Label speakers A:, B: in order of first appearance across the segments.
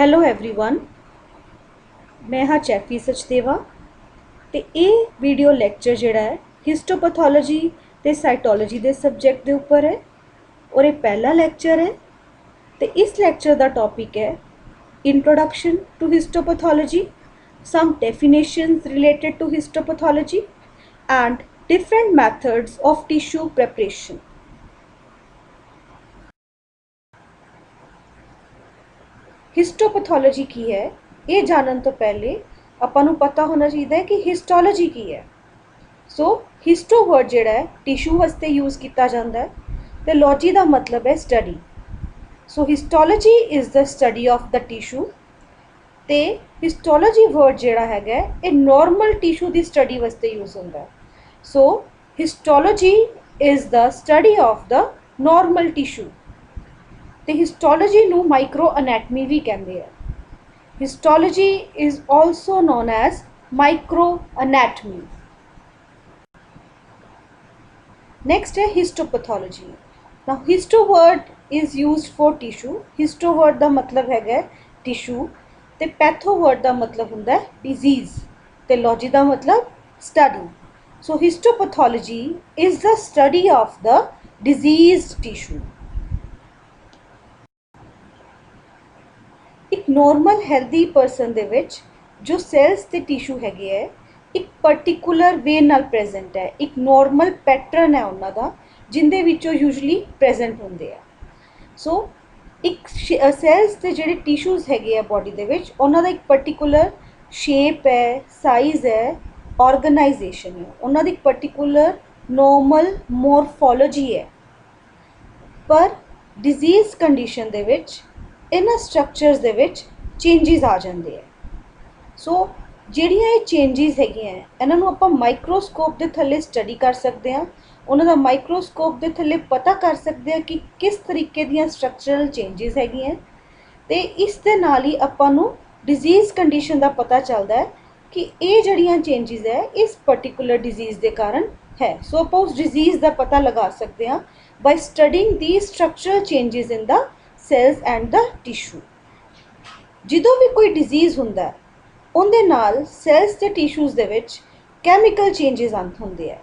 A: Hello everyone, मैं हाँ चैफी सचदेवा ते ये वीडियो लैक्चर जिहड़ा है हिस्टोपैथोलॉजी ते साइटोलॉजी दे सब्जैक्ट दे उपर है और ये पहला लैक्चर है। तो इस लैक्चर का टॉपिक है introduction to histopathology, some definitions related to histopathology and different methods of tissue preparation. Histopathology की है ये जानने तो पहले आपां नूं पता होना चाहिए कि हिस्टोलॉजी की है। सो हिस्टो वर्ड जिहड़ा है टिश्यू वास्ते यूज़ किया जाता है तो लॉजी का मतलब है study. So histology is the study of the tissue ते हिस्टोलॉजी वर्ड जिहड़ा हैगा ये नॉर्मल टिश्यू की स्टडी वास्ते यूज़ होता है। So histology is the study of the normal tissue ते हिस्टोलॉजी नूं माइक्रो अनैटमी भी कहते हैं। Histology is also known as micro anatomy. Next है histopathology. Now histo word is used for tissue. Histo word का मतलब है टिश्यू ते पैथो वर्ड का मतलब होंदा है डिजीज़ ते लॉजी का मतलब study. So histopathology is the study of the disease tissue. एक नॉर्मल हेल्दी परसन दे विच जो सैल्स ते टिश्यू हैगे है एक पर्टिकुलर वे नाल प्रेजेंट है, एक नॉर्मल पैटर्न है उन्हां दा जिंदे विचों यूजली प्रेजेंट होंदे है। सो एक सैल्स ते जिहड़े टिश्यूज़ हैगे है बॉडी दे विच उन्हां दा एक पर्टिकुलर शेप है, साइज़ है, ऑर्गेनाइजेशन है, उन्हां दी एक पर्टिकुलर नॉर्मल मॉर्फोलॉजी है। पर डिजीज़ कंडीशन दे विच इन्हां स्ट्रक्चर्स दे विच चेंजिस आ जाते हैं। सो ਜਿਹੜੀਆਂ ਇਹ ਚੇਂजिस ਹੈਗੀਆਂ ਇਹਨਾਂ ਨੂੰ ਆਪਾਂ ਮਾਈਕਰੋਸਕੋਪ ਦੇ ਥੱਲੇ ਸਟੱਡੀ ਕਰ ਸਕਦੇ ਹਾਂ। ਉਹਨਾਂ ਦਾ ਮਾਈਕਰੋਸਕੋਪ ਦੇ ਥੱਲੇ ਪਤਾ ਕਰ ਸਕਦੇ ਹਾਂ ਕਿ ਕਿਸ ਤਰੀਕੇ ਦੀਆਂ ਸਟਰਕਚਰਲ ਚੇਂजिस ਹੈਗੀਆਂ ਤੇ ਇਸ ਦੇ ਨਾਲ ਹੀ ਆਪਾਂ ਨੂੰ ਡਿਜ਼ੀਜ਼ ਕੰਡੀਸ਼ਨ ਦਾ ਪਤਾ ਚੱਲਦਾ ਹੈ ਕਿ ਇਹ ਜਿਹੜੀਆਂ ਚੇਂजिस ਹੈ ਇਸ ਪਾਰਟਿਕੂਲਰ ਡਿਜ਼ੀਜ਼ ਦੇ ਕਾਰਨ ਹੈ। ਸੋ ਆਪਾਂ ਉਸ ਡਿਜ਼ੀਜ਼ ਦਾ ਪਤਾ ਲਗਾ ਸਕਦੇ ਹਾਂ by studying the structural changes in the cells and the tissue. ਜਦੋਂ ਵੀ ਕੋਈ ਡਿਜ਼ੀਜ਼ ਹੁੰਦਾ ਹੈ ਉਹਦੇ ਨਾਲ ਸੈਲਸ ਤੇ ਟਿਸ਼ੂਜ਼ ਦੇ ਵਿੱਚ ਕੈਮੀਕਲ ਚੇਂजिस ਆਉਂਦੇ ਹੁੰਦੇ ਆ।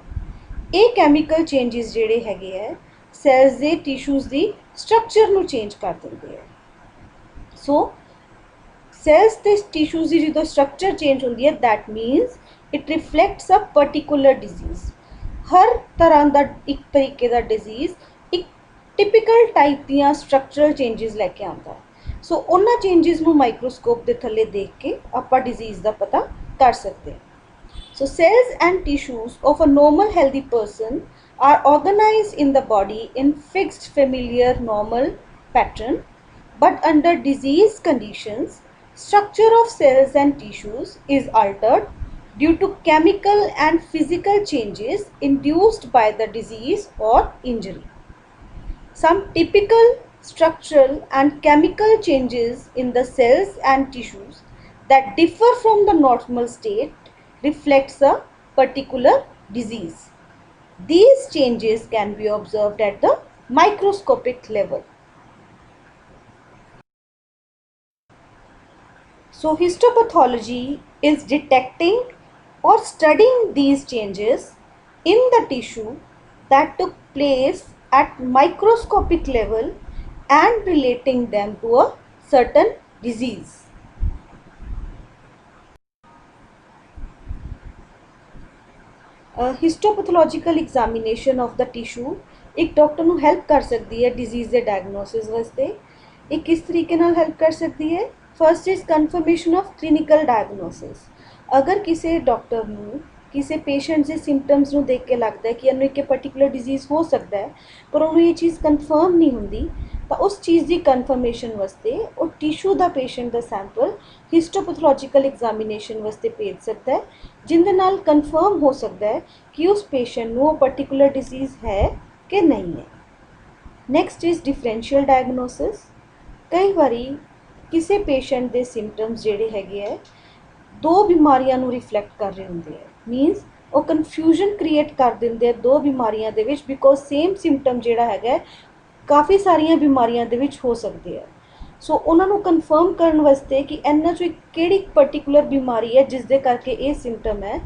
A: ਇਹ ਕੈਮੀਕਲ ਚੇਂजिस ਜਿਹੜੇ ਹੈਗੇ ਹੈ ਸੈਲਸ ਦੇ ਟਿਸ਼ੂਜ਼ ਦੀ ਸਟਰਕਚਰ ਨੂੰ ਚੇਂਜ ਕਰ ਦਿੰਦੇ ਆ। ਸੋ ਸੈਲਸ ਤੇ ਟਿਸ਼ੂਜ਼ ਦੀ ਜਦੋਂ ਸਟਰਕਚਰ ਚੇਂਜ ਹੁੰਦੀ ਹੈ that means it reflects a particular disease. ਹਰ ਤਰ੍ਹਾਂ ਦਾ ਇੱਕ ਤਰੀਕੇ ਦਾ ਡਿਜ਼ੀਜ਼ ਇੱਕ ਟਿਪੀਕਲ ਟਾਈਪ ਦੀਆਂ ਸਟਰਕਚਰਲ ਚੇਂजिस ਲੈ ਕੇ ਆਉਂਦਾ ਹੈ। सो उन्हां चेंजिस नूं माइक्रोस्कोप के थल्ले देख के आपां डिजीज़ का पता कर सकते हैं। So cells and tissues of a normal healthy person are organised in the body in fixed familiar normal pattern, but under disease conditions structure of cells and tissues is altered due to chemical and physical changes induced by the disease or injury. Some typical structural and chemical changes in the cells and tissues that differ from the normal state reflects a particular disease. These changes can be observed at the microscopic level. So histopathology is detecting or studying these changes in the tissue that took place at microscopic level and relating them to a certain disease. Histopathological examination of the tissue एक doctor ਨੂੰ help कर सकती है disease के diagnosis वास्ते। एक किस तरीके नाल हेल्प कर सकती है? First is confirmation of clinical diagnosis. अगर किसी डॉक्टर ਨੂੰ किसी पेशेंट के सिम्पटम्स ਨੂੰ देख के लगता है कि इन्होंने एक पर्टिकुलर डिजीज़ हो सकता है पर उन्होंने ये चीज़ कन्फर्म नहीं होंगी तो उस चीज़ की कन्फर्मेशन वास्ते और टिश्यू का पेशेंट का सैंपल हिस्टोपैथोलॉजिकल एग्जामिनेशन वास्ते भेज सकता है जिंदे नाल कन्फर्म हो सकता है कि उस पेशेंट को पर्टिकुलर डिजीज़ है कि नहीं है। Next is differential diagnosis. कई बारी किसी पेशेंट के सिम्पटम्स जिहड़े हैगे है दो बीमारियां नूं रिफ्लैक्ट कर रहे होंदे है, मीनस वो कन्फ्यूजन क्रिएट कर देंगे दो बीमारियां दे विच बिकॉज सेम सिम्पटम जिहड़ा हैगा काफ़ी सारिया बीमारियां दे विच हो सकते हैं। सो उन्होंने कन्फर्म करने वास्ते कि इन्हां चों किहड़ी पर्टिकुलर बीमारी है जिस दे करके ये सिम्पटम है,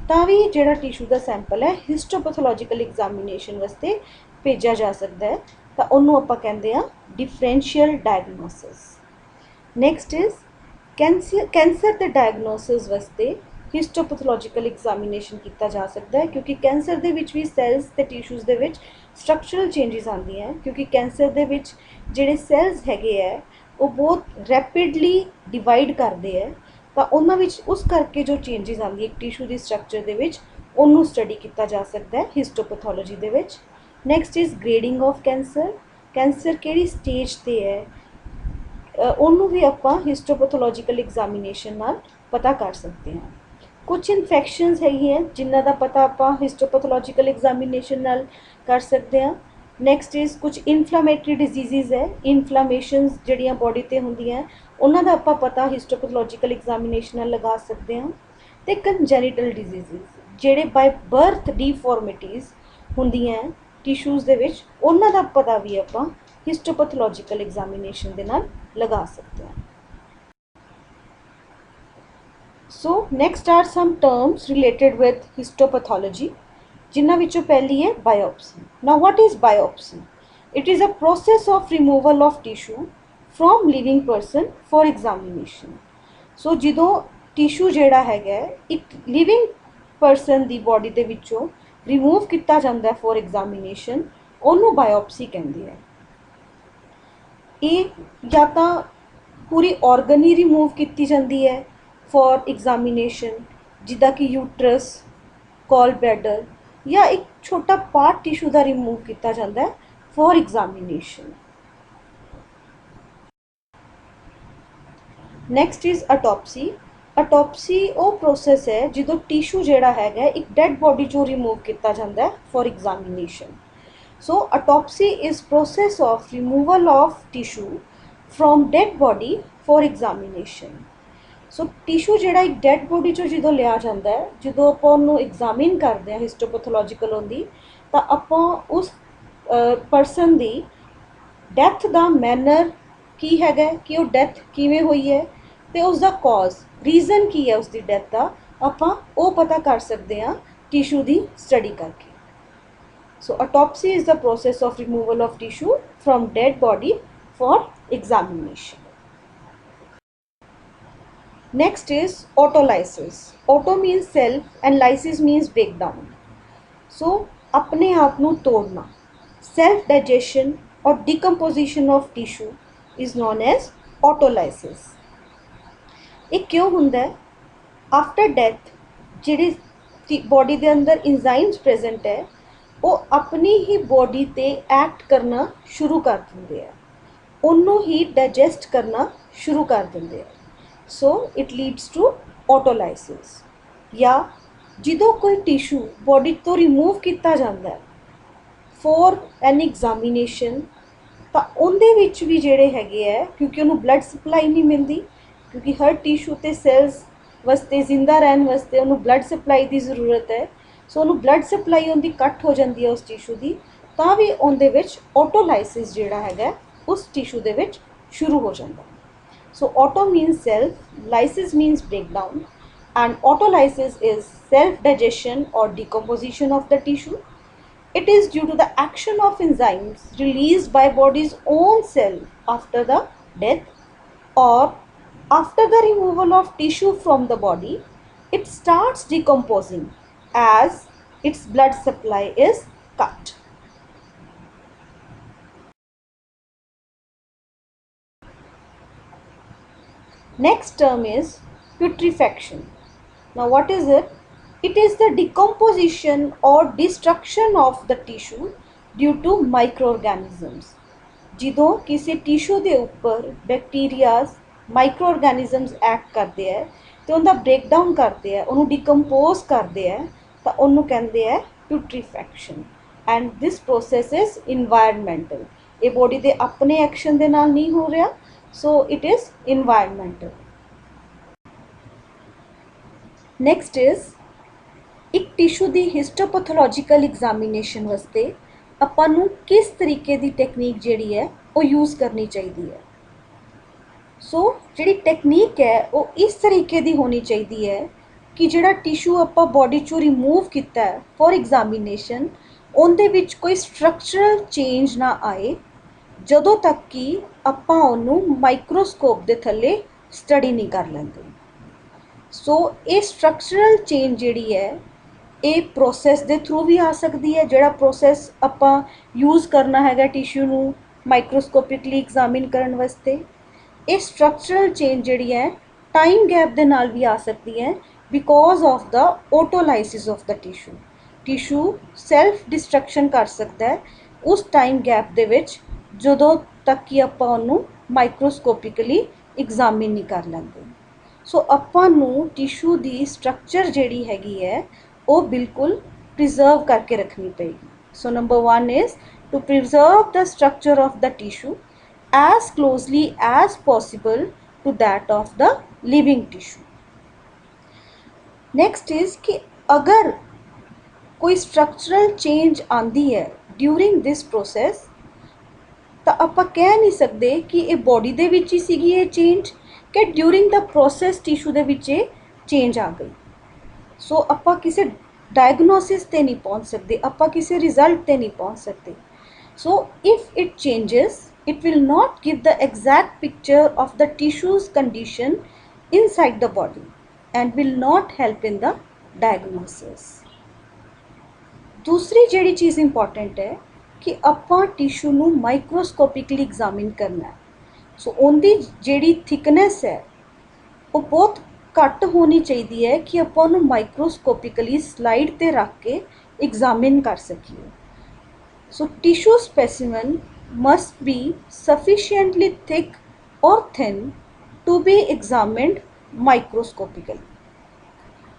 A: तां भी जिहड़ा टिशू का सैंपल है हिस्टोपैथोलॉजिकल एग्जामिनेशन वास्ते भेजा जा सकता है, तां उहनूं आपां कहंदे आ differential diagnosis. Next is cancer के डायग्नोसिस वास्ते हिस्टोपैथोलॉजिकल एग्जामिनेशन किया जा सकता है, क्योंकि कैंसर दे विच भी सैल्स ते टिशूज़ दे विच स्ट्रक्चरल चेंजिस आती हैं, क्योंकि कैंसर दे विच जिहड़े सैल्स हैगे है वो बहुत रैपिडली डिवाइड करते हैं, तो उन्हां विच उस करके जो चेंजिस आती है एक टिशू की स्ट्रक्चर दे विच उन्होंने स्टडी किया जा सकता है हिस्टोपैथोलॉजी दे विच। Next is grading of cancer, cancer किहड़ी स्टेज ते है उन्होंने भी आपां हिस्टोपैथोलॉजिकल एग्जामिनेशन नाल पता कर सकते हैं। कुछ इन्फैक्शनस है जिन्हां दा पता आपां हिस्टोपैथोलॉजिकल एग्जामिनेशन नाल कर सकते हैं। नैक्सट इज़ कुछ इन्फ्लामेटरी डिजीज़ है, इन्फ्लामेशनस जिहड़ियां बॉडी ते हुंदियां उन्हां दा आपां पता हिस्टोपैथोलॉजिकल एग्जामिनेशन नाल लगा सकते हैं। ते कंजैनिटल डिजीज़ जिहड़े बाय बर्थ डिफॉर्मिटीज़ हुंदियां टिशूज़ दे विच उन्हां दा पता भी आपां हिस्टोपैथोलॉजिकल एग्जामिनेशन दे नाल लगा सकते हैं। So next are some terms related with histopathology, जिन्हां विचों पहली है biopsy. Now what is biopsy? It is a process of removal of tissue from living person for examination. So जदों टिशू जिहड़ा हैगा एक लिविंग पर्सन की बॉडी दे विचों रिमूव किया जाता है फॉर एग्जामिनेशन, उन्होंने बायोप्सी कहते हैं। ये या तो पूरी ऑर्गन ही रिमूव की जाती है फॉर एग्जामिनेशन, जिदा कि यूट्रस, कॉल ब्लैडर, या एक छोटा पार्ट टिशू का रिमूव किया जाता है for examination. Next is autopsy. Autopsy वो प्रोसैस है जो टिशू जिहड़ा हैगा एक डैड बॉडी चों रिमूव किया जाता है for examination. So autopsy is process of removal of tissue from dead body for examination. So tissue जिहड़ा एक डैड बॉडी चों जो लिया जाता है, जो आपां उहनूं एग्जामिन करते हैं हिस्टोपैथोलॉजिकल होंदी, तो आपां उस परसन की डैथ का मैनर की हैगा कि वो डैथ किवें हुई है, तो उसका कॉज रीजन की है उसकी डैथ का, आपां वो पता कर सकते हैं टिशू की स्टडी करके। So autopsy is the process of removal of tissue from dead body for examination. Next is autolysis. Auto means self and lysis means breakdown. So अपने आप नू तोड़ना, self digestion और decomposition of tissue is known as autolysis. ये क्यों हुंदा है? After death जिहड़ी बॉडी दे अंदर enzymes present है वो अपनी ही बॉडी ते एक्ट करना शुरू कर दिंदे हैं, उन्नू ही डाइजेस्ट करना शुरू कर दिंदे हैं। So it leads to autolysis. या जो कोई टिशू बॉडी तो रिमूव किया जाता है फॉर एन एग्जामिनेशन, तो उनदे विच भी जिहड़े हैगे है, क्योंकि उन्होंने ब्लड सप्लाई नहीं मिलती, क्योंकि हर टिशू ते सैल्स वास्ते जिंदा रहने वास्ते उन्होंने ब्लड सप्लाई की जरूरत है। सो उन्होंने ब्लड सप्लाई उनकी कट हो जाती है उस टिशू की, तो भी उनदे विच ऑटोलाइसिस जिहड़ा हैगा उस टिशू दे विच शुरू हो जाता है। So auto means self, lysis means breakdown, and autolysis is self-digestion or decomposition of the tissue. It is due to the action of enzymes released by body's own cell after the death or after the removal of tissue from the body. It starts decomposing as its blood supply is cut. Next term is putrefaction. Now what is it? It is the decomposition or destruction of the tissue due to microorganisms. ਜਦੋਂ किसी tissue के ऊपर bacterias microorganisms act करते हैं तो उनका breakdown करते हैं, उन्होंने डिकम्पोज करते हैं, तो उन्होंने कहते हैं putrefaction. And this process is environmental, ये बॉडी के अपने एक्शन के नाल नहीं हो रहा, so it is environmental. Next is एक टिशू की हिस्टोपैथोलॉजिकल एग्जामिनेशन वास्ते आपां नूं किस तरीके की टेक्नीक जिहड़ी है वो यूज़ करनी चाहिए है। सो जिहड़ी टेक्नीक है वो इस तरीके की होनी चाहिए है कि जिहड़ा टिशू आपां बॉडी चों रिमूव किया है फॉर एग्जामिनेशन उहदे विच कोई स्ट्रक्चरल चेंज ना आए ਜਦੋਂ तक कि ਆਪਾਂ ਉਹਨੂੰ ਮਾਈਕਰੋਸਕੋਪ ਦੇ ਥੱਲੇ ਸਟੱਡੀ ਨਹੀਂ ਕਰ ਲੈਂਦੇ। ਸੋ ਇਹ ਸਟਰਕਚਰਲ ਚੇਂਜ ਜਿਹੜੀ ਹੈ ਇਹ ਪ੍ਰੋਸੈਸ ਦੇ ਥਰੂ ਵੀ ਆ ਸਕਦੀ ਹੈ, ਜਿਹੜਾ ਪ੍ਰੋਸੈਸ ਆਪਾਂ ਯੂਜ਼ ਕਰਨਾ ਹੈਗਾ ਟਿਸ਼ੂ ਨੂੰ ਮਾਈਕਰੋਸਕੋਪਿਕਲੀ ਐਗਜ਼ਾਮਿਨ ਕਰਨ ਵਾਸਤੇ। ਇਹ ਸਟਰਕਚਰਲ ਚੇਂਜ ਜਿਹੜੀ ਹੈ ਟਾਈਮ ਗੈਪ ਦੇ ਨਾਲ ਵੀ ਆ ਸਕਦੀ ਹੈ because of the autolysis of the tissue. Tissue self destruction ਕਰ ਸਕਦਾ ਹੈ ਉਸ ਟਾਈਮ ਗੈਪ ਦੇ ਵਿੱਚ ਜਦੋਂ ਤੱਕ ਕਿ ਆਪਾਂ ਉਹਨੂੰ ਮਾਈਕਰੋਸਕੋਪਿਕਲੀ ਐਗਜ਼ਾਮਿਨ ਨਹੀਂ ਕਰ ਲੈਂਦੇ। ਸੋ ਆਪਾਂ ਨੂੰ ਟਿਸ਼ੂ ਦੀ ਸਟਰਕਚਰ ਜਿਹੜੀ ਹੈਗੀ ਹੈ ਉਹ ਬਿਲਕੁਲ ਪ੍ਰੀਜ਼ਰਵ ਕਰਕੇ ਰੱਖਣੀ ਪਏਗੀ। So number 1 is to preserve the structure of the tissue as closely as possible to that of the living tissue. Next is कि अगर कोई structural change आंदी है during this process तो आप कह नहीं सकते कि ये बॉडी दे विच ही सीगी ये चेंज कि ड्यूरिंग द प्रोसेस टिशू दे विच ये चेंज आ गई। सो आप किसी डायग्नोसिस ते नहीं पहुंच सकते, आप किसी रिजल्ट ते नहीं पहुंच सकते। So if it changes it will not give the exact picture of the tissue's condition inside the body and will not help in the diagnosis. दूसरी ਜਿਹੜੀ ਚੀਜ਼ ਇੰਪੋਰਟੈਂਟ ਹੈ ਕਿ ਆਪਾਂ ਟਿਸ਼ੂ ਨੂੰ ਮਾਈਕਰੋਸਕੋਪਿਕਲੀ ਐਗਜ਼ਾਮਿਨ ਕਰਨਾ ਹੈ। ਸੋ ਉਹਦੀ ਜਿਹੜੀ ਥਿਕਨੈਸ ਹੈ ਉਹ ਬਹੁਤ ਘੱਟ ਹੋਣੀ ਚਾਹੀਦੀ ਹੈ ਕਿ ਆਪਾਂ ਉਹਨੂੰ ਮਾਈਕਰੋਸਕੋਪਿਕਲੀ ਸਲਾਈਡ ਤੇ ਰੱਖ ਕੇ ਐਗਜ਼ਾਮਿਨ ਕਰ ਸਕੀਏ। So tissue specimen must be sufficiently thick or thin to be examined microscopically.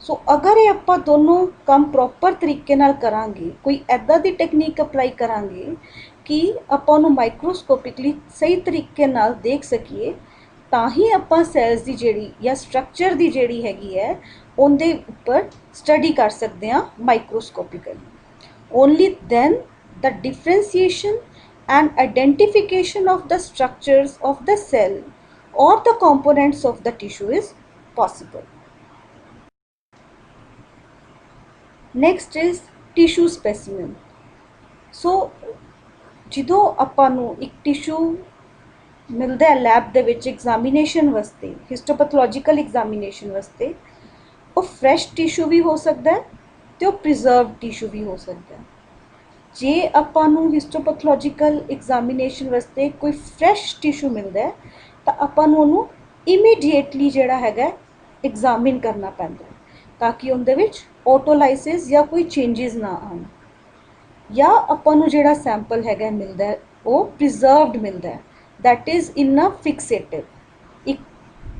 A: सो अगर ये आप दोनों काम प्रॉपर तरीके नाल करांगे, कोई ऐदा दी टेक्निक अप्लाई करांगे कि आप माइक्रोस्कोपिकली सही तरीके नाल देख सकीए तां ही आप सैल्स की जिहड़ी या स्ट्रक्चर की जिहड़ी हैगी है उनके उपर स्टडी कर सकते हैं microscopically. Only then the differentiation and identification of the structures of the cell or the components of the tissue is possible. Next is tissue specimen. So ਜਦੋਂ ਆਪਾਂ ਨੂੰ ਇੱਕ ਟਿਸ਼ੂ ਮਿਲਦਾ ਹੈ ਲੈਬ ਦੇ ਵਿੱਚ ਐਗਜ਼ਾਮੀਨੇਸ਼ਨ ਵਾਸਤੇ, ਹਿਸਟੋਪੈਥੋਲੋਜੀਕਲ ਐਗਜ਼ਾਮੀਨੇਸ਼ਨ ਵਾਸਤੇ, ਉਹ ਫਰੈਸ਼ ਟਿਸ਼ੂ ਵੀ ਹੋ ਸਕਦਾ ਹੈ ਤੇ ਉਹ ਪ੍ਰੀਜ਼ਰਵਡ ਟਿਸ਼ੂ ਵੀ ਹੋ ਸਕਦਾ ਹੈ। जे आपां नूं हिस्टोपैथोलॉजिकल एग्जामिनेशन वास्ते कोई फ्रैश टिशू मिलता है तो आपां नूं उहनूं इमीडिएटली जिहड़ा हैगा एग्जामिन करना पैंदा है ताकि उहदे विच ऑटोलाइसिस या कोई चेंजिस ना आउण, या आपां नूं जिहड़ा सैंपल हैगा मिलता है वो प्रिजर्वड मिलता है, that is in a fixative एक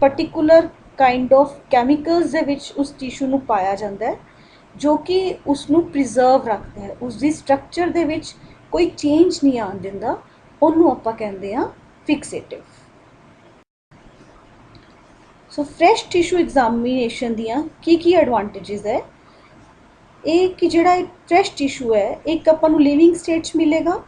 A: पर्टिकुलर काइंड ऑफ कैमिकल्स दे विच उस टिशू नूं पाया जाता है जो कि उसनूं प्रिजर्व रखता है, उसकी स्ट्रक्चर दे विच कोई चेंज नहीं आन दिंदा, उन्होंने आपां कहंदे आ फिक्सेटिव। सो फ्रैश टिशू एग्जामिनेशन दियां की एडवांटेजिस है ये कि जिहड़ा फ्रैश टिशू है एक आपां नूं लिविंग स्टेट च मिलेगा,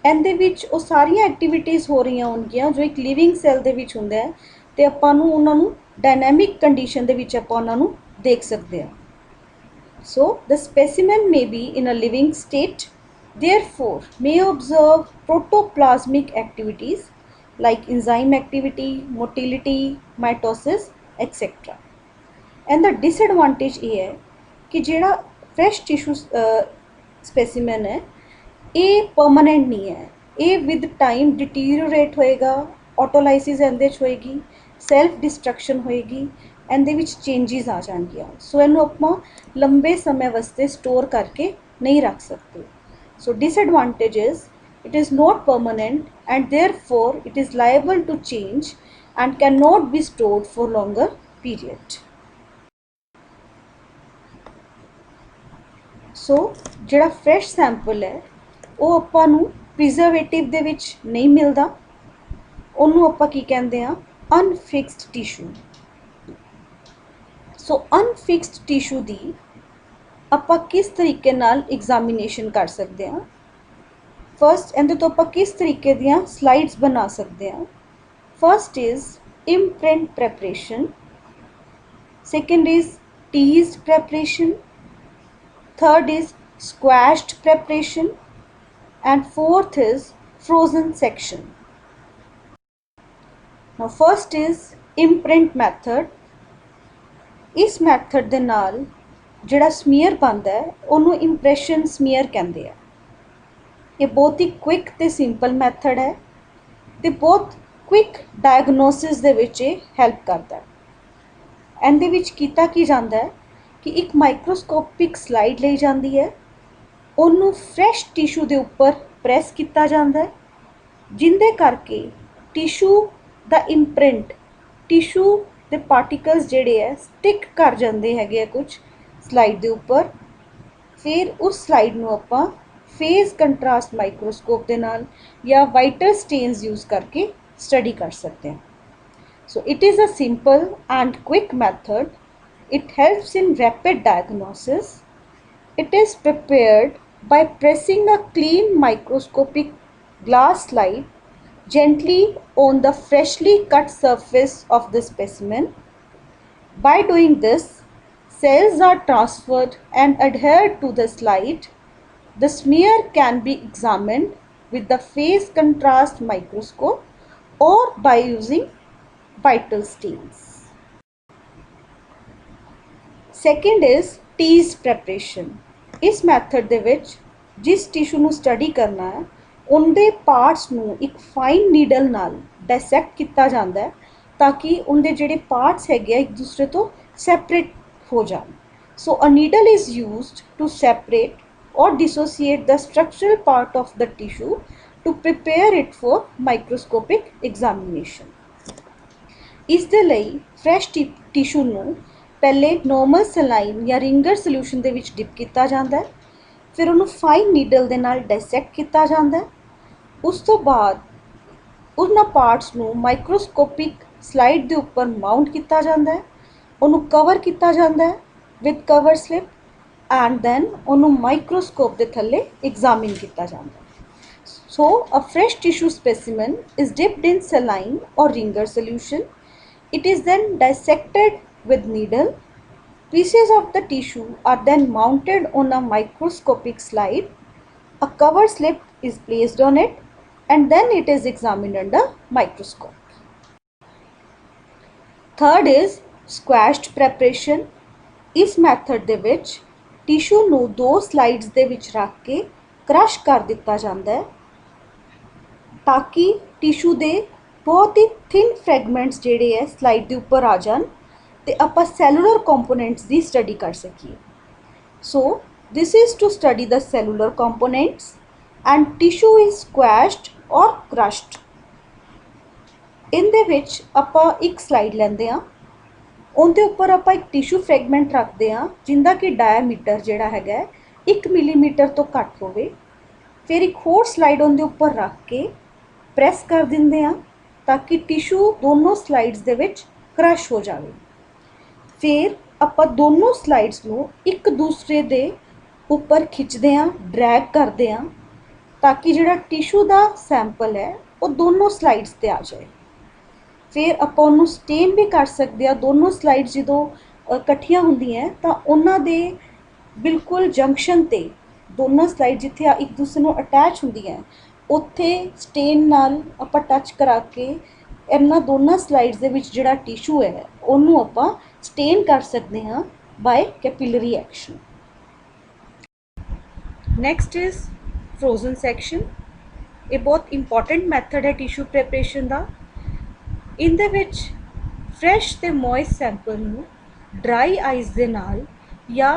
A: इहदे विच वो सारियां एक्टिविटीज़ हो रही होणगीआं जो एक लिविंग सैल दे विच हुंदा है ते आपां नूं उहनां नूं डायनैमिक कंडीशन दे विच आपां उहनां नूं देख सकदे हां। So the specimen may be in a living state, therefore may observe protoplasmic activities like enzyme activity, motility, mitosis, etc. And the disadvantage ये है कि जेड़ा fresh tissue specimen है ये permanent नहीं है, ये with time deteriorate होएगा, autolysis इहदे च होएगी, self destruction होएगी, इहदे विच चेंजिस आ जाएंगियां। सो इहनूं आपां लंबे समय वास्ते स्टोर करके नहीं रख सकते। So disadvantage is it is not permanent and therefore it is liable to change and cannot be stored for longer period. सो जिहड़ा फ्रैश सैंपल है वो आपां नूं प्रिजर्वेटिव दे विच नहीं मिलदा, उहनूं आपां की कहंदे आ अनफिक्सड टिशू। सो अनफिक्सड टिशू दी आपां किस तरीके नाल एग्जामिनेशन कर सकते हैं। फर्स्ट इहदे तो आपां किस तरीके दियां स्लाइड्स बना सकते हैं। First is imprint preparation. Second is teased preparation. Third is squashed preparation. And fourth is frozen section. Now first is imprint method. इस मैथड ਦੇ ਨਾਲ ਜਿਹੜਾ ਸਮੀਅਰ ਬਣਦਾ ਹੈ ਉਹਨੂੰ ਇੰਪ੍ਰੈਸ਼ਨ ਸਮੀਅਰ ਕਹਿੰਦੇ ਆ। ਇਹ ਬਹੁਤ ਹੀ ਕੁਇਕ ਤੇ ਸਿੰਪਲ ਮੈਥਡ ਹੈ ਤੇ ਬਹੁਤ ਕੁਇਕ ਡਾਇਗਨੋਸਿਸ ਦੇ ਵਿੱਚ ਇਹ ਹੈਲਪ ਕਰਦਾ ਹੈ। ਇਹਦੇ ਵਿੱਚ ਕੀਤਾ ਕੀ ਜਾਂਦਾ ਹੈ ਕਿ ਇੱਕ ਮਾਈਕਰੋਸਕੋਪਿਕ ਸਲਾਈਡ ਲਈ ਜਾਂਦੀ ਹੈ, ਉਹਨੂੰ ਫਰੈਸ਼ ਟਿਸ਼ੂ ਦੇ ਉੱਪਰ ਪ੍ਰੈਸ ਕੀਤਾ ਜਾਂਦਾ ਹੈ, ਜਿੰਦੇ ਕਰਕੇ ਟਿਸ਼ੂ ਦਾ ਇੰਪ੍ਰਿੰਟ, ਟਿਸ਼ੂ ਦੇ ਪਾਰਟੀਕਲਸ ਜਿਹੜੇ ਹੈ ਸਟਿਕ ਕਰ ਜਾਂਦੇ ਹੈਗੇ ਆ ਕੁਝ ਸਲਾਈਡ ਦੇ ਉੱਪਰ। ਫਿਰ ਉਸ ਸਲਾਈਡ ਨੂੰ ਆਪਾਂ ਫੇਜ਼ ਕੰਟਰਾਸਟ ਮਾਈਕਰੋਸਕੋਪ ਦੇ ਨਾਲ ਜਾਂ ਵਾਈਟਲ ਸਟੇਨਸ ਯੂਜ਼ ਕਰਕੇ ਸਟੱਡੀ ਕਰ ਸਕਦੇ ਹਾਂ। So it is a simple and quick method. It helps in rapid diagnosis. It is prepared by pressing a clean microscopic glass slide gently on the freshly cut surface of the specimen. By doing this, cells are transferred and adhered to the slide. The smear can be examined with the phase contrast microscope or by using vital stains. Second is teased preparation. इस method ਦੇ ਵਿੱਚ जिस tissue ਨੂੰ study करना है ਉਹਦੇ parts ਨੂੰ एक फाइन नीडल ਨਾਲ डायसैक्ट ਕੀਤਾ ਜਾਂਦਾ ਹੈ ताकि ਉਹਦੇ ਜਿਹੜੇ पार्ट्स ਹੈਗੇ एक दूसरे ਤੋਂ separate हो जाए. So a needle is used to separate or dissociate the structural part of the tissue to prepare it for microscopic examination. ਇਸ ਦੇ ਲਈ ਫਰੈਸ਼ ਟਿਸ਼ੂ ਨੂੰ ਪਹਿਲੇ ਨੋਰਮਲ ਸਲਾਈਨ ਜਾਂ ਰਿੰਗਰ ਸੋਲਿਊਸ਼ਨ ਦੇ ਵਿੱਚ ਡਿਪ ਕੀਤਾ ਜਾਂਦਾ ਹੈ, ਫਿਰ ਉਹਨੂੰ ਫਾਈਨ ਨੀਡਲ ਦੇ ਨਾਲ ਡਾਇਸੈਕਟ ਕੀਤਾ ਜਾਂਦਾ ਹੈ। ਉਸ ਤੋਂ ਬਾਅਦ ਉਹਨਾਂ ਪਾਰਟਸ ਨੂੰ ਮਾਈਕਰੋਸਕੋਪਿਕ ਸਲਾਈਡ ਦੇ ਉੱਪਰ ਮਾਊਂਟ ਕੀਤਾ ਜਾਂਦਾ ਹੈ, ਉਹਨੂੰ ਕਵਰ ਕੀਤਾ ਜਾਂਦਾ ਹੈ with cover slip and then ਉਹਨੂੰ ਮਾਈਕਰੋਸਕੋਪ ਦੇ ਥੱਲੇ ਐਗਜ਼ਾਮਿਨ ਕੀਤਾ ਜਾਂਦਾ ਹੈ। So a fresh tissue specimen is dipped in saline or ringer solution. It is then dissected with needle. Pieces of the tissue are then mounted on a microscopic slide. A cover slip is placed on it and then it is examined under microscope. Third is squashed preparation. इस method ਦੇ ਵਿੱਚ tissue ਨੂੰ ਦੋ slides ਦੇ ਵਿੱਚ ਰੱਖ ਕੇ crush कर दिता जाता है ताकि टिशू के बहुत ही थिन फ्रैगमेंट्स जेडे है स्लाइड के उपर आ जान ते आपां सैलूलर कंपोनेंट्स की स्टडी कर सकीए। So this is to study the cellular components and tissue is squashed और क्रश्ड। इहदे विच आपां एक स्लाइड लैंदे हां, उहदे उपर आपां एक टिशू फ्रैगमेंट रखते हैं जिंदा कि डायमीटर जिहड़ा हैगा 1 मिलीमीटर तो घट होवे। फिर एक होर स्लाइड उहदे उपर रख के प्रैस कर दिंदे हां ताकि टिशू दोनों स्लाइड्स दे विच क्रश हो जाए। फिर आपां दोनों स्लाइड्स नूं एक दूसरे दे उपर खिंचदे हां, ड्रैग करदे हां ताकि जिहड़ा टिशू दा सैंपल है वो दोनों स्लाइड्स ते आ जाए। फिर आपां उहनूं स्टेन भी कर सकदे हां। दोनों स्लाइड्स जदों इकट्ठियां हुंदियां तां उहनां दे बिल्कुल जंक्शन ते दोनों स्लाइड जिथे एक दूसरे को अटैच होंदियां उत्थे स्टेन नाल आपां टच करा के इन्हां दोनों स्लाइड्स दे विच जिहड़ा टिशू है उहनूं आपां स्टेन कर सकते हैं by capillary action. Next is frozen section. ये बहुत इंपॉर्टेंट मैथड है टिशू प्रिपरेशन का। इहदे विच फ्रैश ते मॉइस्ट सैंपल नूं ड्राई आइस दे नाल या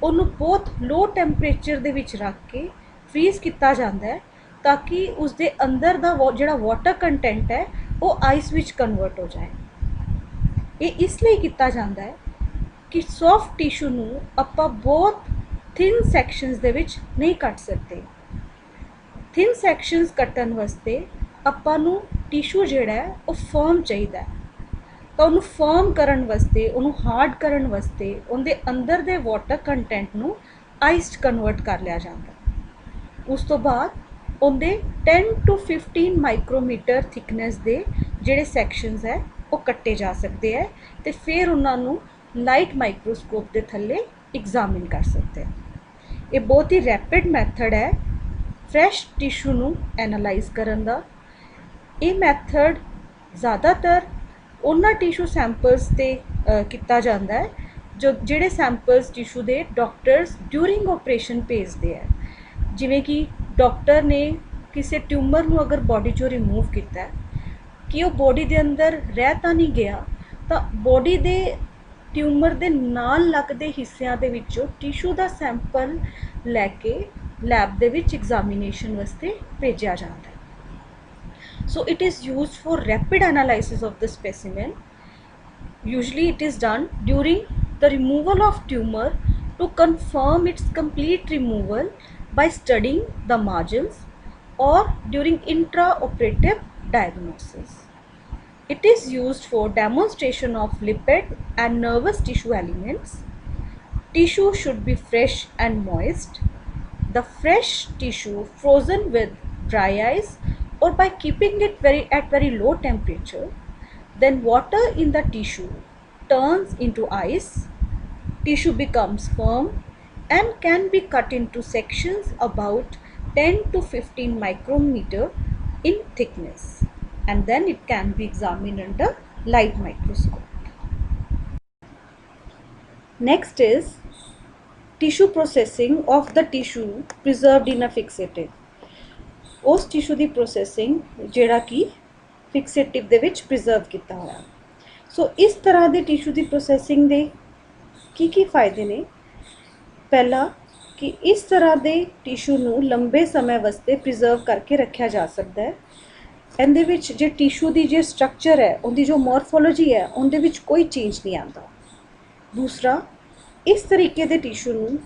A: उन्होंने बहुत लो टैंपरेचर दे विच रख के फ्रीज किया जाता है ताकि उसके अंदर का जोड़ा वाटर कंटेंट है वो आइस विच कन्वर्ट हो जाए। ये इसलिए किया जाता है कि सॉफ्ट टिशू नूं आपां बहुत थिन सैक्शनस दे विच नहीं कट सकते। थिन सैक्शनस कट्टन वास्ते आपां नूं टिशू जिहड़ा है वो फर्म चाहिए। तो उन्होंने फर्म करन वास्ते, उन्होंने हार्ड करन वास्ते उनके अंदर दे वाटर कंटेंट नूं आइस कन्वर्ट कर लिया जाता। उस तो बाद उनके 10 to 15 माइक्रोमीटर थिकनेस दे जिहड़े सैक्शनस है ਉਹ ਕੱਟੇ ਜਾ ਸਕਦੇ ਹੈ ਤੇ ਫਿਰ ਉਹਨਾਂ ਨੂੰ ਲਾਈਟ ਮਾਈਕਰੋਸਕੋਪ ਦੇ ਥੱਲੇ ਐਗਜ਼ਾਮਿਨ ਕਰ ਸਕਦੇ ਹਾਂ। ਇਹ ਬਹੁਤ ਹੀ ਰੈਪਿਡ ਮੈਥਡ ਹੈ ਫਰੈਸ਼ ਟਿਸ਼ੂ ਨੂੰ ਐਨਾਲਾਈਜ਼ ਕਰਨ ਦਾ। ਇਹ ਮੈਥਡ ਜ਼ਿਆਦਾਤਰ ਉਹਨਾਂ ਟਿਸ਼ੂ ਸੈਂਪਲਸ 'ਤੇ ਕੀਤਾ ਜਾਂਦਾ ਹੈ ਜਿਹੜੇ ਸੈਂਪਲਸ ਟਿਸ਼ੂ ਦੇ ਡਾਕਟਰਸ ਡਿਊਰਿੰਗ ਆਪਰੇਸ਼ਨ ਭੇਜਦੇ ਹੈ। ਜਿਵੇਂ ਕਿ ਡਾਕਟਰ ਨੇ ਕਿਸੇ ਟਿਊਮਰ ਨੂੰ ਅਗਰ ਬੋਡੀ 'ਚੋਂ ਰਿਮੂਵ ਕੀਤਾ ਕਿ ਉਹ ਬੋਡੀ ਦੇ ਅੰਦਰ ਰਹਿ ਤਾਂ ਨਹੀਂ ਗਿਆ, ਤਾਂ ਬੋਡੀ ਦੇ ਟਿਊਮਰ ਦੇ ਨਾਲ ਲੱਗਦੇ ਹਿੱਸਿਆਂ ਦੇ ਵਿੱਚੋਂ ਟਿਸ਼ੂ ਦਾ ਸੈਂਪਲ ਲੈ ਕੇ ਲੈਬ ਦੇ ਵਿੱਚ ਐਗਜ਼ਾਮੀਨੇਸ਼ਨ ਵਾਸਤੇ ਭੇਜਿਆ ਜਾਂਦਾ ਹੈ। So it is used for rapid analysis of the specimen. Usually it is done during the removal of tumor to confirm its complete removal by studying the margins or during intraoperative diagnosis. It is used for demonstration of lipid and nervous tissue elements. Tissue should be fresh and moist. The fresh tissue frozen with dry ice or by keeping it at very low temperature, then water in the tissue turns into ice. Tissue becomes firm and can be cut into sections about 10 to 15 micrometer in thickness, and then it can be examined under light microscope. Next is tissue processing of the tissue preserved in a fixative. उस tissue की processing जिहड़ा कि fixative दे विच preserve किया होया। सो इस तरह के tissue की प्रोसैसिंग दे की फायदे ने? पहला कि इस तरह के टिशू नूं लंबे समय वास्ते प्रिजर्व करके रखा जा सकता है। इहदे विच जे टिशू की जो स्ट्रक्चर है, उनकी जो मॉर्फोलॉजी है, उनदे विच कोई चेंज नहीं आता। दूसरा, इस तरीके के टिशू नूं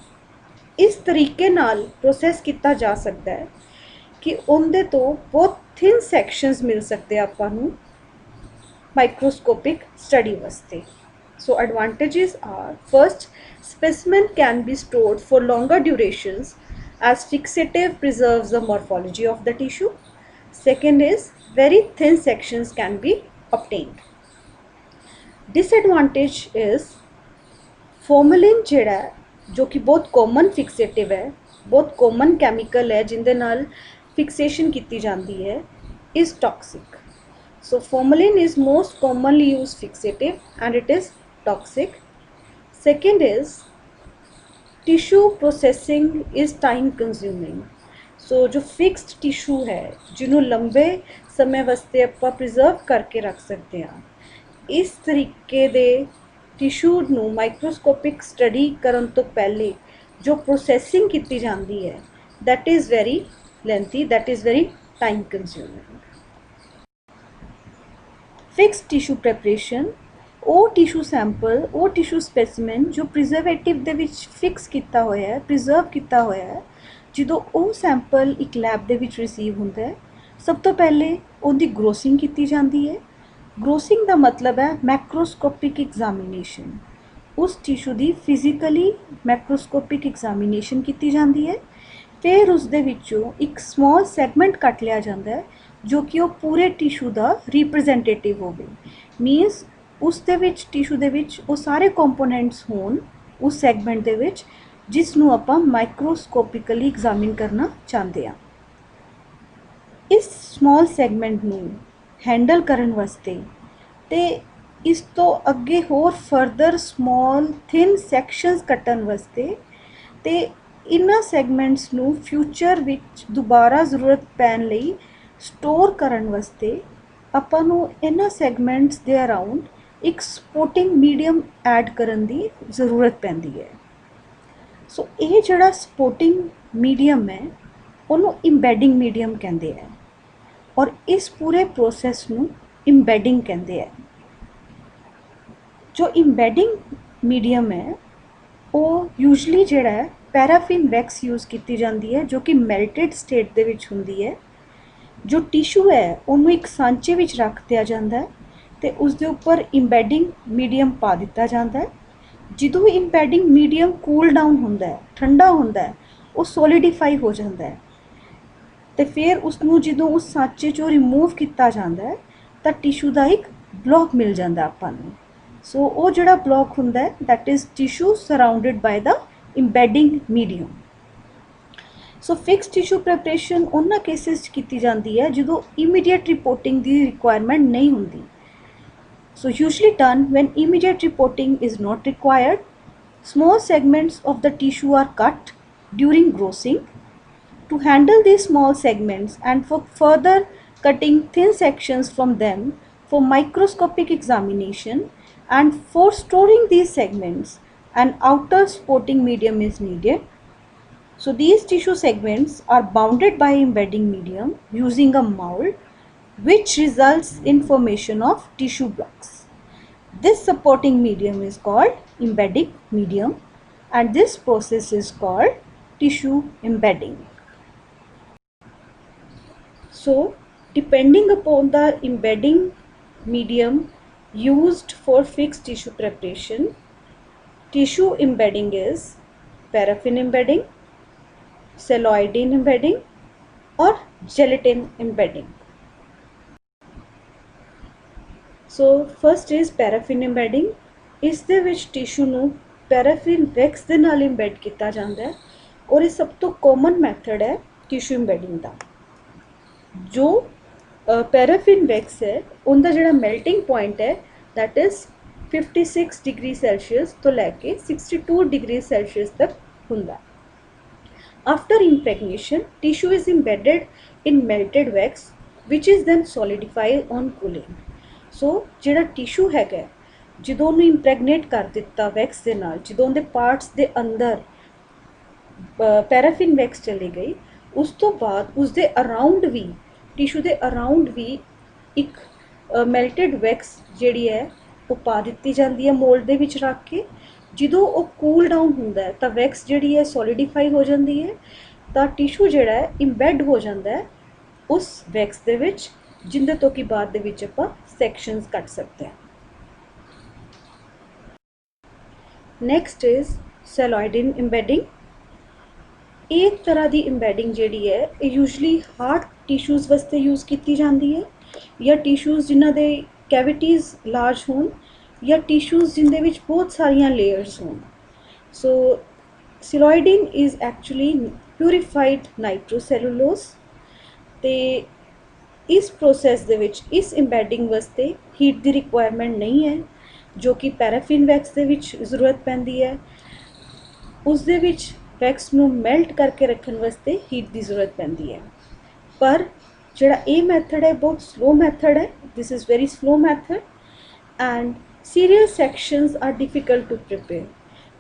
A: इस तरीके नाल प्रोसैस किया जा सकता है कि उनके तो बहुत थिन सैक्शंस मिल सकते हैं आपां नूं माइक्रोस्कोपिक स्टडी वास्ते। So advantages are, first, specimen can be stored for longer durations as fixative preserves the morphology of the tissue. Second is very thin sections can be obtained. Disadvantage is formalin जिहड़ा जो कि बहुत common fixative है, बहुत common chemical है जिंदे नाल fixation की जाती है, is toxic. So formalin is most commonly used fixative and it is toxic. Second is tissue processing is time consuming. So जो fixed tissue है जिन्हों लंबे समय वास्ते आप प्रिजर्व करके रख सकते हैं, इस तरीके दे टिशू नूं माइक्रोस्कोपिक स्टडी करन तो पहले जो प्रोसैसिंग की जाती है that is very lengthy, that is very time consuming. Fix tissue preparation, वो टिशू सैंपल, वो टिशू स्पैसीमेन जो प्रिजर्वेटिव दे विच फिक्स किया होया है, प्रिजर्व किया होया है, जो वो सैंपल एक लैब दे विच रिसीव होंदा है, सब तो पहले उनकी ग्रोसिंग की जाती है. ग्रोसिंग का मतलब है मैक्रोस्कोपिक एग्जामिनेशन. उस टिशू की फिजिकली मैक्रोस्कोपिक एग्जामिनेशन की जाती है. फिर उस दे विचों एक स्मॉल सैगमेंट कट लिया जाता है जो कि वो पूरे टिशू का रिप्रजेंटेटिव होवे. मीनस उस दे विच टिशू दे विच वो सारे कंपोनेंट्स होन उस सैगमेंट दे विच जिसनों आपां माइक्रोस्कोपिकली एग्जामिन करना चाहते हैं. इस स्मॉल सैगमेंट नूं हैंडल करन वास्ते ते इस तो अगे होर फर्दर स्मॉल थिन सैक्शंस कट्टन वास्ते ते इन्हां सैगमेंट्स नूं फ्यूचर विच दोबारा जरूरत पैन लई स्टोर करन वास्ते आपां नूं इन्हां सैगमेंट्स दे अराउंड एक सपोर्टिंग मीडियम ऐड करन दी जरूरत पैंदी है. सो ये जिहड़ा सपोर्टिंग मीडियम है उन्हों इंबैडिंग मीडियम कहते हैं और इस पूरे प्रोसैस नूं इंबैडिंग कहते हैं. जो इंबैडिंग मीडियम है वो यूजली जिहड़ा है पैराफिन वैक्स यूज़ की जाती है जो कि मेल्टेड स्टेट दे विच हुंदी है. जो टिशू है उन्होंने एक सांचे विच रख दिया जाता है तो उसके उपर इंबैडिंग मीडियम पा दिता जाता है. जो इंबैडिंग मीडियम कूल डाउन होंदा है, ठंडा होंदा है, वो सॉलिडिफाई हो जाता है तो फिर उसनों जो उस सांचे चो रिमूव किया जाता है तो टिशू का एक ਬਲੌਕ ਮਿਲ ਜਾਂਦਾ ਆਪਾਂ ਨੂੰ। ਸੋ ਉਹ ਜਿਹੜਾ ਬਲੌਕ ਹੁੰਦਾ ਹੈ that is tissue surrounded by the embedding medium. So fix tissue preparation ਉਹਨਾਂ ਕੇਸਿਸ 'ਚ ਕੀਤੀ ਜਾਂਦੀ ਹੈ ਜਦੋਂ ਇਮੀਡੀਏਟ ਰਿਪੋਰਟਿੰਗ ਦੀ ਰਿਕੁਆਇਰਮੈਂਟ ਨਹੀਂ ਹੁੰਦੀ। So usually done when immediate reporting is not required. Small segments of the tissue are cut during grossing. To handle these small segments and for further cutting thin sections from them for microscopic examination and for storing these segments, an outer supporting medium is needed. So these tissue segments are bounded by embedding medium using a mold, which results in formation of tissue blocks. This supporting medium is called embedding medium and this process is called tissue embedding. So depending upon the embedding medium used for fixed tissue preparation, tissue embedding is paraffin embedding, celluloidine embedding or gelatin embedding. So first is paraffin embedding. ਇਸ ਦੇ ਵਿੱਚ tissue ਨੂੰ paraffin wax ਦੇ ਨਾਲ ਇੰਬੈਡ ਕੀਤਾ ਜਾਂਦਾ ਹੈ ਔਰ ਇਹ ਸਭ ਤੋਂ ਕਾਮਨ ਮੈਥਡ ਹੈ ਟਿਸ਼ੂ ਇੰਬੈਡਿੰਗ ਦਾ। ਜੋ ਪੈਰਾਫਿਨ ਵੈਕਸ ਹੈ ਉਹਦਾ ਜਿਹੜਾ ਮੈਲਟਿੰਗ ਪੁਆਇੰਟ ਹੈ ਦੈਟ ਇਜ਼ 56 ਡਿਗਰੀ ਸੈਲਸੀਅਸ ਤੋਂ ਲੈ ਕੇ 62 ਡਿਗਰੀ ਸੈਲਸੀਅਸ ਤੱਕ ਹੁੰਦਾ। After impregnation, tissue is embedded in melted wax which is then solidified on cooling. So ਜਿਹੜਾ ਟਿਸ਼ੂ ਹੈਗਾ ਜਦੋਂ ਉਹਨੂੰ ਇੰਪ੍ਰੈਗਨੇਟ ਕਰ ਦਿੱਤਾ ਵੈਕਸ ਦੇ ਨਾਲ, ਜਦੋਂ ਉਹਦੇ ਪਾਰਟਸ ਦੇ ਅੰਦਰ ਪੈਰਾਫਿਨ ਵੈਕਸ ਚਲੀ ਗਈ, ਉਸ ਤੋਂ ਬਾਅਦ ਉਸਦੇ ਅਰਾਊਂਡ ਵੀ ਟਿਸ਼ੂ ਦੇ ਅਰਾਊਂਡ ਵੀ ਇੱਕ ਮੈਲਟਡ ਵੈਕਸ ਜਿਹੜੀ ਹੈ ਉਹ ਪਾ ਦਿੱਤੀ ਜਾਂਦੀ ਹੈ ਮੋਲਡ ਦੇ ਵਿੱਚ ਰੱਖ ਕੇ। ਜਦੋਂ ਉਹ ਕੂਲ ਡਾਊਨ ਹੁੰਦਾ ਹੈ ਤਾਂ ਵੈਕਸ ਜਿਹੜੀ ਹੈ ਸੋਲੀਡੀਫਾਈ ਹੋ ਜਾਂਦੀ ਹੈ ਤਾਂ ਟਿਸ਼ੂ ਜਿਹੜਾ ਹੈ ਇੰਬੈਡ ਹੋ ਜਾਂਦਾ ਹੈ ਉਸ ਵੈਕਸ ਦੇ ਵਿੱਚ, ਜਿੰਦੇ ਤੋਂ ਕਿ ਬਾਅਦ ਦੇ ਵਿੱਚ ਆਪਾਂ ਸੈਕਸ਼ਨਸ ਕੱਟ ਸਕਦੇ ਹਾਂ। Next is celloidin embedding. ਇਹ ਤਰ੍ਹਾਂ ਦੀ ਇੰਬੈਡਿੰਗ ਜਿਹੜੀ ਹੈ ਇਹ ਯੂਜਲੀ ਹਾਰਡ ਟਿਸ਼ੂਜ਼ ਵਾਸਤੇ ਯੂਜ਼ ਕੀਤੀ ਜਾਂਦੀ ਹੈ ਜਾਂ ਟਿਸ਼ੂਜ਼ ਜਿਨ੍ਹਾਂ ਦੇ ਕੈਵਿਟੀਜ਼ ਲਾਰਜ ਹੋਣ ਜਾਂ ਟਿਸ਼ੂਜ਼ ਜਿਨ੍ਹਾਂ ਦੇ ਵਿੱਚ ਬਹੁਤ ਸਾਰੀਆਂ ਲੇਅਰਸ ਹੋਣ। ਸੋ ਸੈਲੋਇਡਿਨ ਇਜ਼ ਐਕਚੁਅਲੀ ਪਿਊਰੀਫਾਈਡ ਨਾਈਟ੍ਰੋਸੈਲੂਲੋਸ ਤੇ ਇਸ ਪ੍ਰੋਸੈਸ ਦੇ ਵਿੱਚ ਇਸ ਇੰਬੈਡਿੰਗ ਵਾਸਤੇ ਹੀਟ ਦੀ ਰਿਕੁਆਇਰਮੈਂਟ ਨਹੀਂ ਹੈ ਜੋ ਕਿ ਪੈਰਾਫਿਨ ਵੈਕਸ ਦੇ ਵਿੱਚ ਜ਼ਰੂਰਤ ਪੈਂਦੀ ਹੈ। ਉਸ ਦੇ ਵਿੱਚ ਵੈਕਸ ਨੂੰ ਮੈਲਟ ਕਰਕੇ ਰੱਖਣ ਵਾਸਤੇ ਹੀਟ ਦੀ ਜ਼ਰੂਰਤ ਪੈਂਦੀ ਹੈ। ਪਰ ਜਿਹੜਾ ਇਹ ਮੈਥਡ ਹੈ ਬਹੁਤ ਸਲੋ ਮੈਥਡ ਹੈ, this is very slow method and serial sections are difficult to prepare.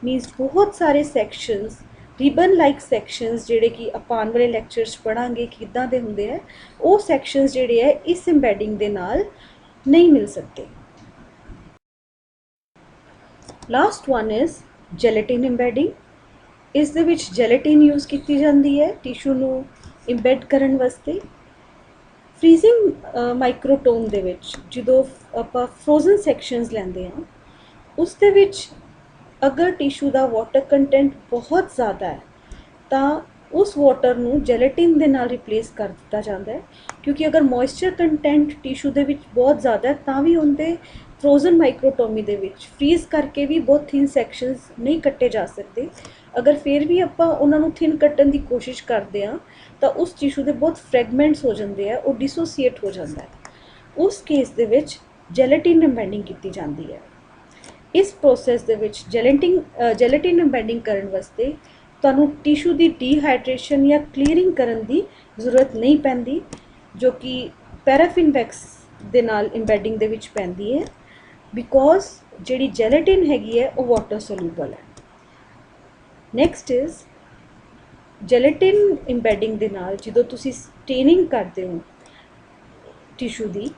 A: Means ਬਹੁਤ ਸਾਰੇ ਸੈਕਸ਼ਨਸ ਰਿਬਨ ਲਾਈਕ ਸੈਕਸ਼ਨਸ ਜਿਹੜੇ ਕਿ ਆਪਾਂ ਆਉਣ ਵਾਲੇ ਲੈਕਚਰਸ ਪੜ੍ਹਾਂਗੇ ਕਿੱਦਾਂ ਦੇ ਹੁੰਦੇ ਹੈ, ਉਹ ਸੈਕਸ਼ਨਸ ਜਿਹੜੇ ਹੈ ਇਸ ਇੰਬੈਡਿੰਗ ਦੇ ਨਾਲ ਨਹੀਂ ਮਿਲ ਸਕਦੇ। Last one is gelatin embedding. ਇਸ ਦੇ ਵਿੱਚ ਜੈਲੇਟਿਨ ਯੂਜ਼ ਕੀਤੀ ਜਾਂਦੀ ਹੈ ਟਿਸ਼ੂ ਨੂੰ ਇੰਬੈਡ ਕਰਨ ਵਾਸਤੇ। ਫਰੀਜ਼ਿੰਗ ਮਾਈਕਰੋਟੋਮ ਦੇ ਵਿੱਚ ਜਦੋਂ ਆਪਾਂ ਫਰੋਜ਼ਨ ਸੈਕਸ਼ਨਸ ਲੈਂਦੇ ਹਾਂ ਉਸ ਦੇ ਵਿੱਚ ਅਗਰ ਟਿਸ਼ੂ ਦਾ ਵਾਟਰ ਕੰਟੈਂਟ ਬਹੁਤ ਜ਼ਿਆਦਾ ਹੈ ਤਾਂ ਉਸ ਵਾਟਰ ਨੂੰ ਜੈਲੇਟਿਨ ਦੇ ਨਾਲ ਰਿਪਲੇਸ ਕਰ ਦਿੱਤਾ ਜਾਂਦਾ ਹੈ, ਕਿਉਂਕਿ ਅਗਰ ਮੋਇਸਚਰ ਕੰਟੈਂਟ ਟਿਸ਼ੂ ਦੇ ਵਿੱਚ ਬਹੁਤ ਜ਼ਿਆਦਾ ਹੈ ਤਾਂ ਵੀ ਉਹਦੇ ਫਰੋਜ਼ਨ ਮਾਈਕਰੋਟੋਮੀ ਦੇ ਵਿੱਚ ਫਰੀਜ਼ ਕਰਕੇ ਵੀ ਬਹੁਤ ਥਿਨ ਸੈਕਸ਼ਨਸ ਨਹੀਂ ਕੱਟੇ ਜਾ ਸਕਦੇ। ਅਗਰ ਫਿਰ ਵੀ ਆਪਾਂ ਉਹਨਾਂ ਨੂੰ ਥਿਨ ਕੱਟਣ ਦੀ ਕੋਸ਼ਿਸ਼ ਕਰਦੇ ਹਾਂ ਤਾਂ ਉਸ ਟਿਸ਼ੂ ਦੇ ਬਹੁਤ ਫਰੈਗਮੈਂਟਸ ਹੋ ਜਾਂਦੇ ਆ, ਉਹ ਡਿਸੋਸੀਏਟ ਹੋ ਜਾਂਦਾ ਹੈ। ਉਸ ਕੇਸ ਦੇ ਵਿੱਚ ਜੈਲੇਟਿਨ ਇੰਬੈਡਿੰਗ ਕੀਤੀ ਜਾਂਦੀ ਹੈ। ਇਸ ਪ੍ਰੋਸੈਸ ਦੇ ਵਿੱਚ ਜੈਲੇਟਿਨ ਇੰਬੈਡਿੰਗ ਕਰਨ ਵਾਸਤੇ ਤੁਹਾਨੂੰ ਟਿਸ਼ੂ ਦੀ ਡੀਹਾਈਡਰੇਸ਼ਨ ਜਾਂ ਕਲੀਅਰਿੰਗ ਕਰਨ ਦੀ ਜ਼ਰੂਰਤ ਨਹੀਂ ਪੈਂਦੀ ਜੋ ਕਿ ਪੈਰਾਫਿਨ ਵੈਕਸ ਦੇ ਨਾਲ ਇੰਬੈਡਿੰਗ ਦੇ ਵਿੱਚ ਪੈਂਦੀ ਹੈ, ਬਿਕੋਜ਼ ਜਿਹੜੀ ਜੈਲੇਟਿਨ ਹੈਗੀ ਹੈ ਉਹ ਵਾਟਰ ਸੋਲੂਬਲ ਹੈ। ਨੈਕਸਟ ਇਜ਼ ਜੈਲੇਟਿਨ ਇੰਬੈਡਿੰਗ ਦੇ ਨਾਲ ਜਦੋਂ ਤੁਸੀਂ ਸਟੇਨਿੰਗ ਕਰਦੇ ਹੋ ਟਿਸ਼ੂ ਦੀ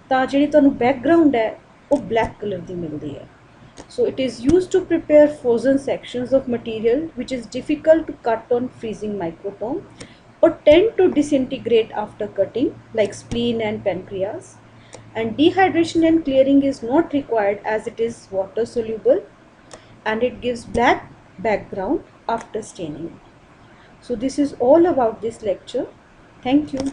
A: ਤਾਂ ਜਿਹੜੀ ਤੁਹਾਨੂੰ ਬੈਕਗਰਾਊਂਡ ਹੈ ਉਹ ਬਲੈਕ ਕਲਰ ਦੀ ਮਿਲਦੀ ਹੈ। So it is used to prepare frozen sections of material which is difficult to cut on freezing microtome or tend to disintegrate after cutting like spleen and pancreas. And dehydration and clearing is not required as it is water soluble and it gives black background after staining. So this is all about this lecture. Thank you.